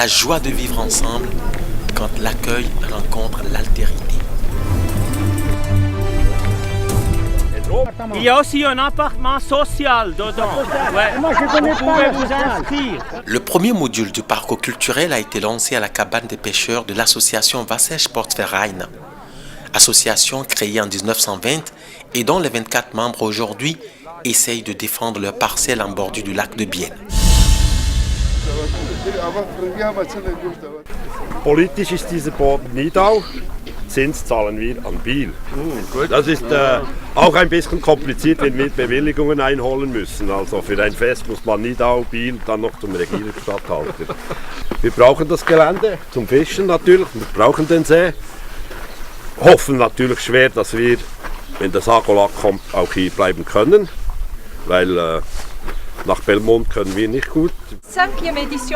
la joie de vivre ensemble quand l'accueil rencontre l'altérité. Il y a aussi un appartement social dedans. Ouais. Moi, je connais Vous pas pouvez le vous social. inscrire. Le premier module du parcours culturel a été lancé à la cabane des pêcheurs de l'association Wasser Sportverein, association créée en 1920 et dont les 24 membres aujourd'hui essayent de défendre leur parcelle en bordure du lac de Bienne. Politisch ist dieser Boden Nidau. Zins zahlen wir an Biel. Das ist auch ein bisschen kompliziert, wenn wir Bewilligungen einholen müssen. Also für ein Fest muss man Nidau, Biel, dann noch zum Regierungsstatthalter. Wir brauchen das Gelände zum Fischen natürlich, wir brauchen den See. Hoffen natürlich schwer, dass wir, wenn das Agolak kommt, auch hier bleiben können, weil nach Belmont können wir nicht gut.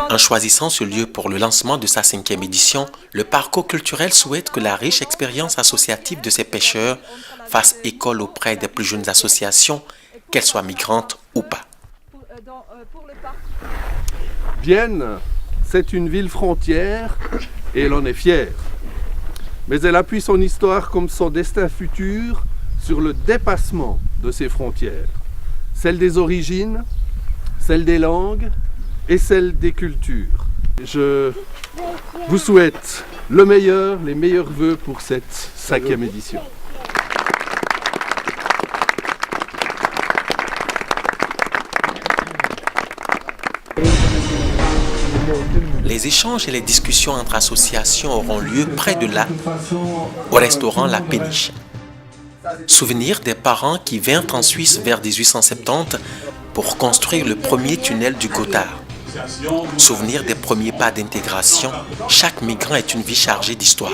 En choisissant ce lieu pour le lancement de sa 5e édition, le parcours culturel souhaite que la riche expérience associative de ces pêcheurs fasse école auprès des plus jeunes associations, qu'elles soient migrantes ou pas. Bienne, c'est une ville frontière et elle en est fière. Mais elle appuie son histoire comme son destin futur sur le dépassement de ses frontières, celle des origines, celle des langues et celle des cultures. Je vous souhaite le meilleur, les meilleurs vœux pour cette 5e édition. Les échanges et les discussions entre associations auront lieu près de là, au restaurant La Péniche. Souvenir des parents qui vinrent en Suisse vers 1870 pour construire le premier tunnel du Gothard. Souvenir des premiers pas d'intégration. Chaque migrant est une vie chargée d'histoire.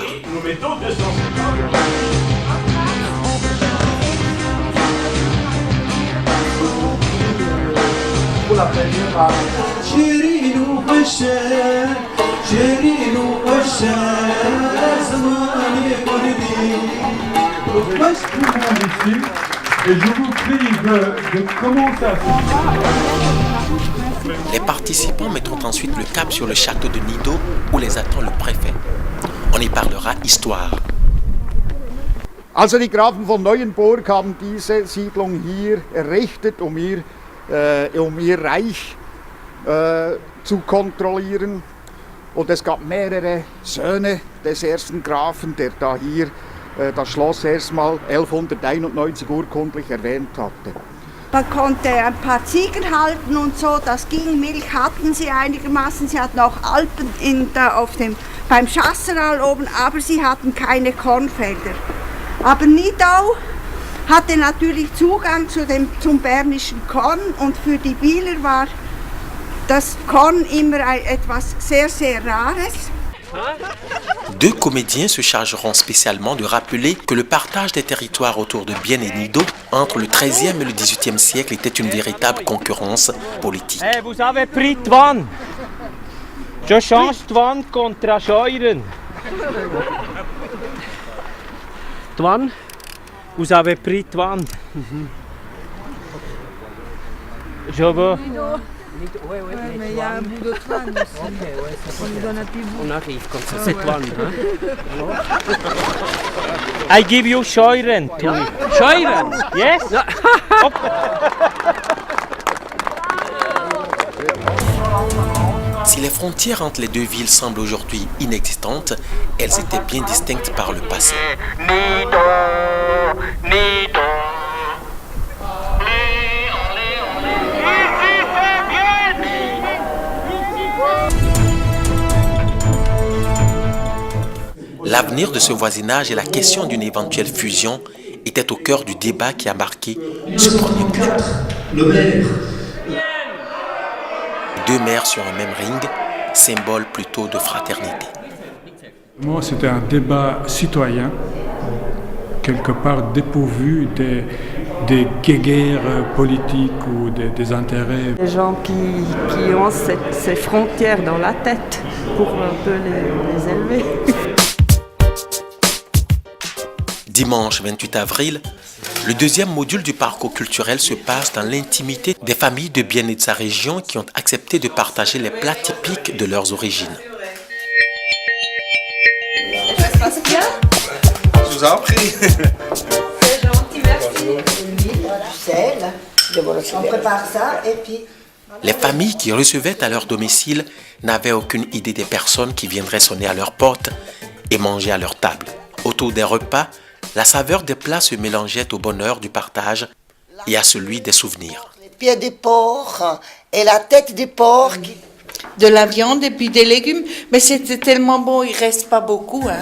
Et je vous prie de commencer à... Les participants mettront ensuite le cap sur le château de Nido où les attend le préfet. On y parlera histoire. Also die Grafen von Neuenburg haben diese Siedlung hier errichtet, um ihr Reich zu kontrollieren. Und es gab mehrere Söhne des ersten Grafen, der da hier das Schloss erstmal 1191 urkundlich erwähnt hatte. Man konnte ein paar Ziegen halten und so, das ging. Milch hatten sie einigermaßen. Sie hatten auch Alpen beim Chasseral oben, aber sie hatten keine Kornfelder. Aber Nidau hatte natürlich Zugang zum bernischen Korn und für die Bieler war das Korn immer etwas sehr, sehr Rares. Deux comédiens se chargeront spécialement de rappeler que le partage des territoires autour de Bienne et Nido entre le XIIIe et le XVIIIe siècle était une véritable concurrence politique. Hey, vous avez pris Twan. Je change Twan contre Scheuren. Twan, vous avez pris Twan. Je veux... Ouais, mais il y a un bout de train aussi. On lui donne un petit bout. On arrive comme ça, c'est Twan. I give you Scheuren. Scheuren? Yes? Si les frontières entre les deux villes semblent aujourd'hui inexistantes, elles étaient bien distinctes par le passé. L'avenir de ce voisinage et la question d'une éventuelle fusion étaient au cœur du débat qui a marqué ce premier club. Deux maires sur un même ring, symbole plutôt de fraternité. Moi, c'était un débat citoyen, quelque part dépourvu des guéguerres politiques ou des intérêts. Les gens qui ont ces frontières dans la tête pour un peu les élever. Dimanche 28 avril, le deuxième module du parcours culturel se passe dans l'intimité des familles de Bienne et de sa région qui ont accepté de partager les plats typiques de leurs origines. vous en prie. C'est gentil, merci. Sel, on prépare ça et puis... Les familles qui recevaient à leur domicile n'avaient aucune idée des personnes qui viendraient sonner à leur porte et manger à leur table. Autour des repas, la saveur des plats se mélangeait au bonheur du partage et à celui des souvenirs. Les pieds des porcs et la tête des porcs. De la viande et puis des légumes, mais c'était tellement bon, il reste pas beaucoup. Hein.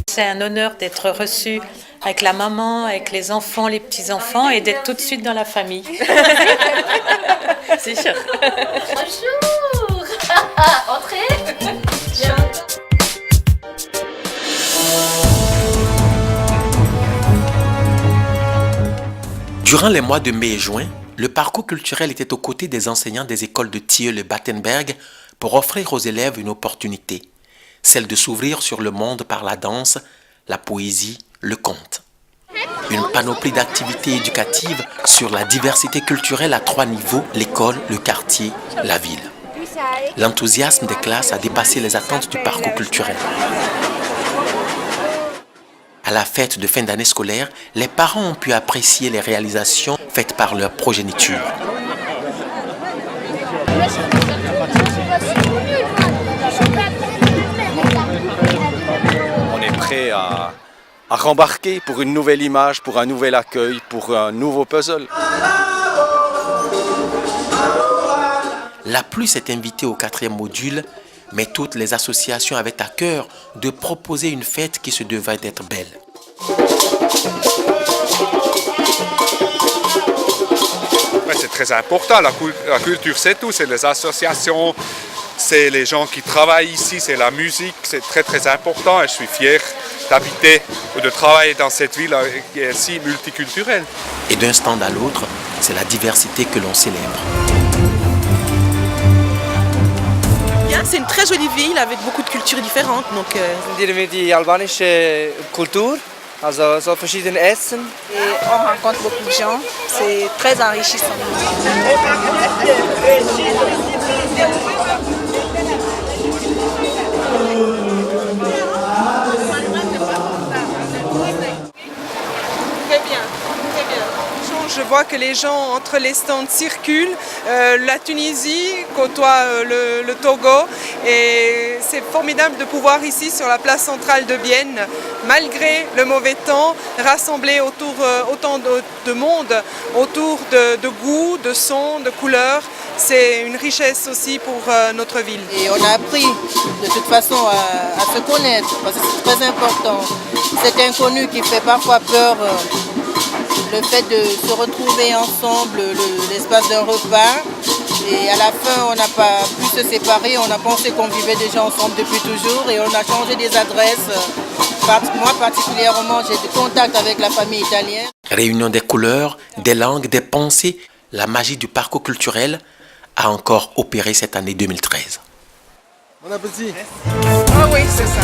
C'est un honneur d'être reçu avec la maman, avec les enfants, les petits-enfants et d'être tout de suite dans la famille. C'est sûr. Bonjour. Entrez. Durant les mois de mai et juin, le parcours culturel était aux côtés des enseignants des écoles de Tilleul et Battenberg pour offrir aux élèves une opportunité, celle de s'ouvrir sur le monde par la danse, la poésie, le conte. Une panoplie d'activités éducatives sur la diversité culturelle à 3 niveaux, l'école, le quartier, la ville. L'enthousiasme des classes a dépassé les attentes du parcours culturel. À la fête de fin d'année scolaire, les parents ont pu apprécier les réalisations faites par leur progéniture. On est prêt à rembarquer pour une nouvelle image, pour un nouvel accueil, pour un nouveau puzzle. La Plus est invitée au 4e module, mais toutes les associations avaient à cœur de proposer une fête qui se devait d'être belle. C'est très important, la culture c'est tout, c'est les associations, c'est les gens qui travaillent ici, c'est la musique, c'est très très important et je suis fier d'habiter ou de travailler dans cette ville qui est si multiculturelle. Et d'un stand à l'autre, c'est la diversité que l'on célèbre. C'est une très jolie ville avec beaucoup de cultures différentes. Die albanische Kultur, also so verschiedene Essen. Et on rencontre beaucoup de gens, c'est très enrichissant. Très bien, très bien. Je vois que les gens entre les stands circulent. La Tunisie côtoie le Togo et c'est formidable de pouvoir ici sur la place centrale de Bienne, malgré le mauvais temps, rassembler autour autant de monde, autour de goûts, de sons, de couleurs. C'est une richesse aussi pour notre ville. Et on a appris de toute façon à se connaître parce que c'est très important. Cet inconnu qui fait parfois peur. Le fait de se retrouver ensemble l'espace d'un repas et à la fin on n'a pas pu se séparer, on a pensé qu'on vivait déjà ensemble depuis toujours et on a changé des adresses. Moi particulièrement j'ai des contacts avec la famille italienne. Réunion des couleurs, des langues, des pensées, la magie du parcours culturel a encore opéré cette année 2013. Bon appétit. Ah oui, c'est ça.